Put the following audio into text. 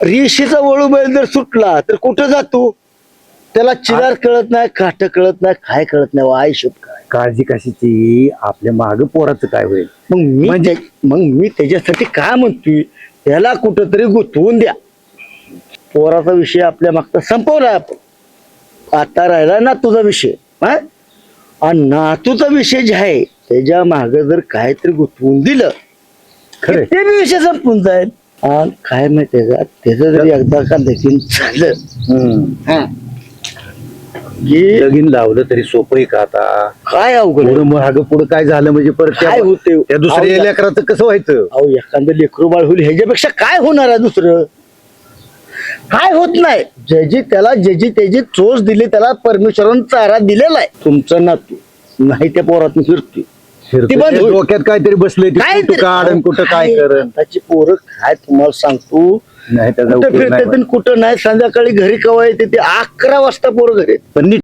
रेषेचा वळू बैल जर सुटला तर कुठं जातो? त्याला चिरार कळत नाही, काठ कळत नाही, काय कळत नाही, वाय शोध काय. काळजी कशाची, आपल्या माग पोराचं काय होईल. मग मी त्याच्यासाठी काय म्हणतोय, त्याला कुठंतरी गुंतवून द्या. पोराचा विषय आपल्या मागचा संपवला आपण. आता राहिला नातूचा विषय. हा, आणि नातूचा विषय जे आहे त्याच्या माग जर काहीतरी गुंतवून दिलं खरंय. ते बी विषय संपून जाईल. आणि काय माहितीये का, त्याचं जरी एकदा का देखील झालं हा, की लगीन लावलं तरी सोपं आहे का आता? काय अवघड आहे. पुढं मागं पुढं काय झालं म्हणजे परत काय होते त्या दुसऱ्या लेकराचं कसं व्हायचं? अहो एखादं लेकरू बाळ होईल ह्याच्यापेक्षा काय होणार आहे दुसरं? काय होत नाही. ज्याची त्याला ज्याची त्याची चोच दिली त्याला परमेश्वरानं चारा दिलेला आहे. तुमचं नातू नाही त्या पोरातून फिरतोय. ती बंद होईल. डोक्यात काहीतरी बसलंय, काय कुठं काढ कुठं काय कर. त्याची पोरं काय तुम्हाला सांगतो, नाही त्याचा कुठं उपयोग नाही. फिरतात आणि कुठं नाही. संध्याकाळी घरी कवा येते ते 11 वाजता पोरं घरी येतात. पण नीट